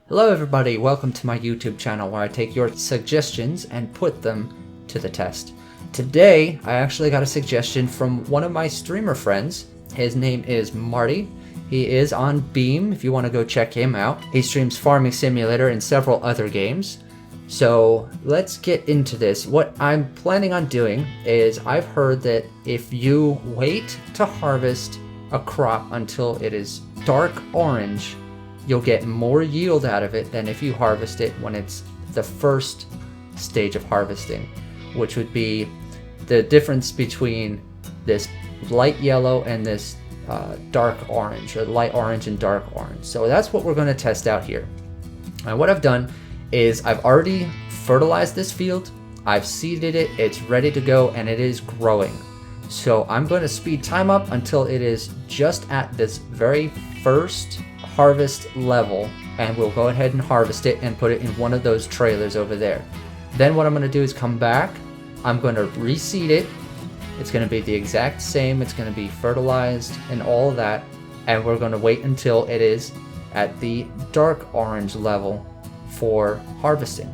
Hello everybody, welcome to my YouTube channel where I take your suggestions and put them to the test. Today, I actually got a suggestion from one of my streamer friends. His name is Marty. He is on Beam if you want to go check him out. He streams Farming Simulator and several other games. So let's get into this. What I'm planning on doing is I've heard that if you wait to harvest a crop until it is dark orange, you'll get more yield out of it than if you harvest it when it's the first stage of harvesting, which would be the difference between this light yellow and this dark orange, or light orange and dark orange. So that's what we're going to test out here. And what I've done is I've already fertilized this field, I've seeded it, it's ready to go, and it is growing. So I'm going to speed time up until it is just at this very first harvest level, and we'll go ahead and harvest it and put it in one of those trailers over there. Then what I'm going to do is come back, I'm going to reseed it. It's going to be the exact same, it's going to be fertilized and all of that, and we're going to wait until it is at the dark orange level for harvesting.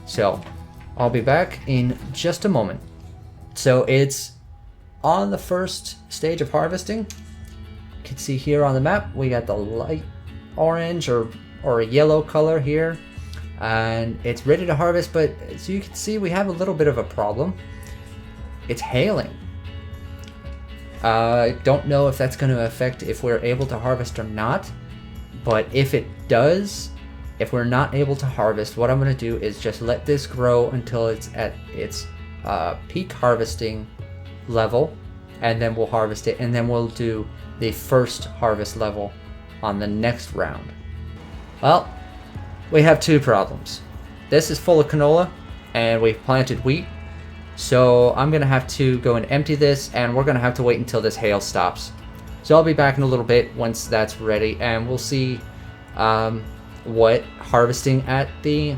So I'll be back in just a moment. So it's on the first stage of harvesting. You can see here on the map we got the light orange or a yellow color here, and it's ready to harvest, but as you can see we have a little bit of a problem. It's hailing. I don't know if that's going to affect if we're able to harvest or not, but if it does, if we're not able to harvest, what I'm going to do is just let this grow until it's at its peak harvesting level, and then we'll harvest it, and then we'll do the first harvest level on the next round. Well, we have two problems. This is full of canola and we've planted wheat, so I'm gonna have to go and empty this, and we're gonna have to wait until this hail stops. So I'll be back in a little bit once that's ready, and we'll see what harvesting at the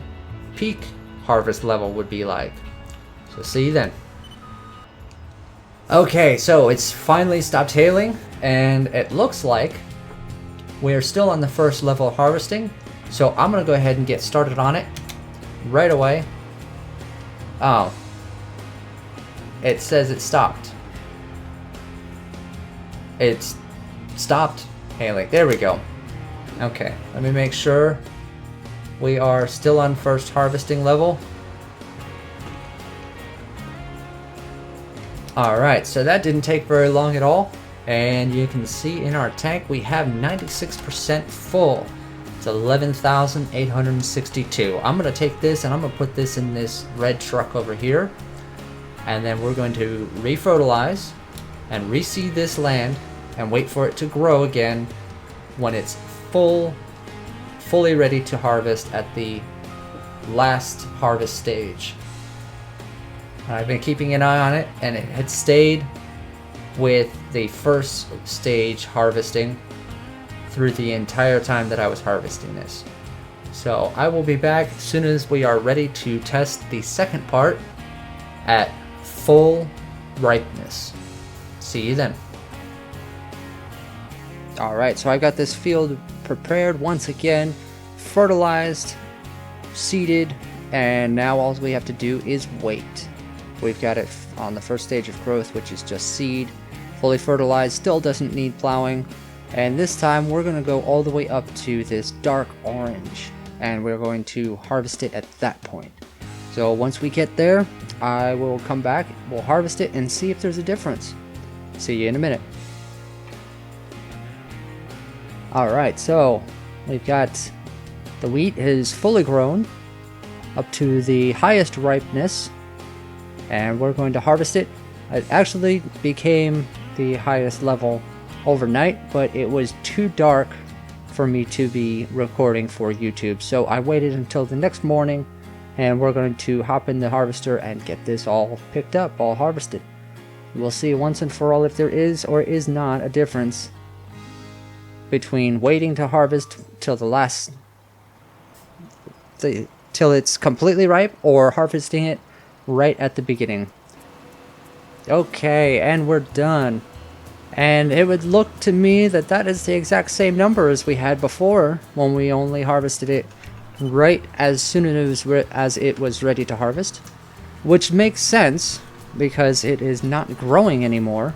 peak harvest level would be like. So see you then. Okay, so it's finally stopped hailing, and it looks like we're still on the first level of harvesting. So I'm gonna go ahead and get started on it right away. Oh, it says it stopped. It's stopped hailing. There we go. Okay, let me make sure we are still on first harvesting level. Alright, so that didn't take very long at all, and you can see in our tank we have 96% full. It's 11,862. I'm going to take this and I'm going to put this in this red truck over here, and then we're going to refertilize and reseed this land and wait for it to grow again when it's fully ready to harvest at the last harvest stage. I've been keeping an eye on it, and it had stayed with the first stage harvesting through the entire time that I was harvesting this. So I will be back as soon as we are ready to test the second part at full ripeness. See you then. Alright, so I got this field prepared once again, fertilized, seeded, and now all we have to do is wait. We've got it on the first stage of growth, which is just seed, fully fertilized, still doesn't need plowing, and this time we're going to go all the way up to this dark orange, and we're going to harvest it at that point. So once we get there, I will come back, we'll harvest it and see if there's a difference. See you in a minute. Alright, so we've got the wheat is fully grown up to the highest ripeness, and we're going to harvest it. It actually became the highest level overnight, but it was too dark for me to be recording for YouTube, so I waited until the next morning, and we're going to hop in the harvester and get this all picked up, all harvested. We'll see once and for all if there is or is not a difference between waiting to harvest till till it's completely ripe, or harvesting it right at the beginning. Okay, and we're done. And it would look to me that that is the exact same number as we had before when we only harvested it right as soon as it was ready to harvest, which makes sense because it is not growing anymore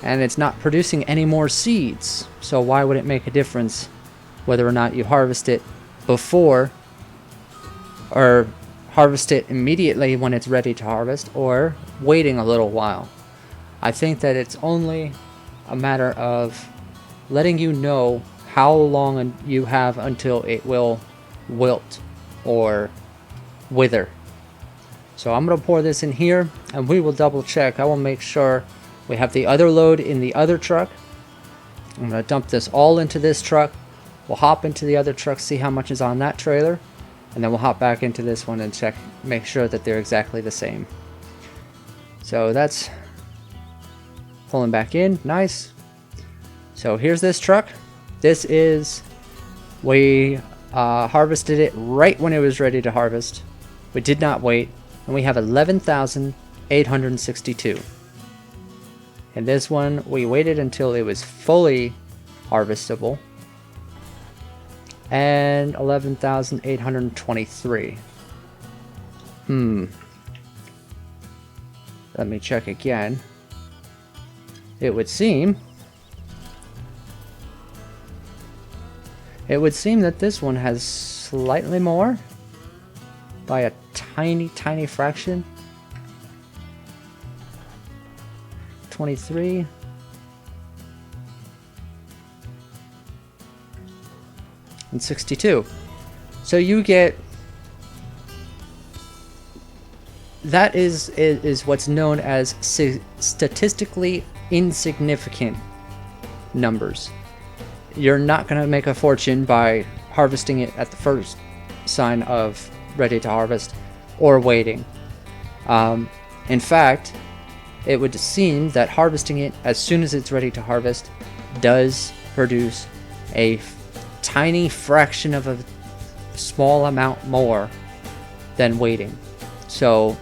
and it's not producing any more seeds. So why would it make a difference whether or not you harvest it before, or harvest it immediately when it's ready to harvest, or waiting a little while? I think that it's only a matter of letting you know how long you have until it will wilt or wither. So I'm going to pour this in here and we will double check. I will make sure we have the other load in the other truck. I'm going to dump this all into this truck. We'll hop into the other truck, see how much is on that trailer, and then we'll hop back into this one and check, make sure that they're exactly the same. So that's pulling back in. Nice. So here's this truck. This is, we harvested it right when it was ready to harvest. We did not wait, and we have 11,862. And this one, we waited until it was fully harvestable, and 11,823. Let me check again. It would seem that this one has slightly more by a tiny fraction. 23. And 62. So you get, that is what's known as statistically insignificant numbers. You're not going to make a fortune by harvesting it at the first sign of ready to harvest or waiting. In fact, it would seem that harvesting it as soon as it's ready to harvest does produce a tiny fraction of a small amount more than waiting. So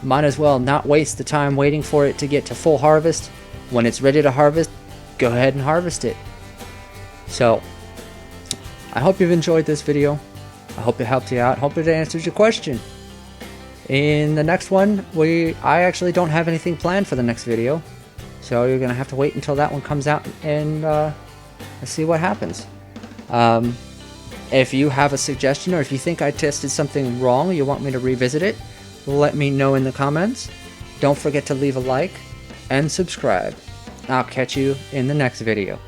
might as well not waste the time waiting for it to get to full harvest. When it's ready to harvest, go ahead and harvest it. So I hope you've enjoyed this video. I hope it helped you out. Hope it answers your question. In the next one, I actually don't have anything planned for the next video, so you're gonna have to wait until that one comes out and see what happens. If you have a suggestion, or if you think I tested something wrong, you want me to revisit it, let me know in the comments. Don't forget to leave a like and subscribe. I'll catch you in the next video.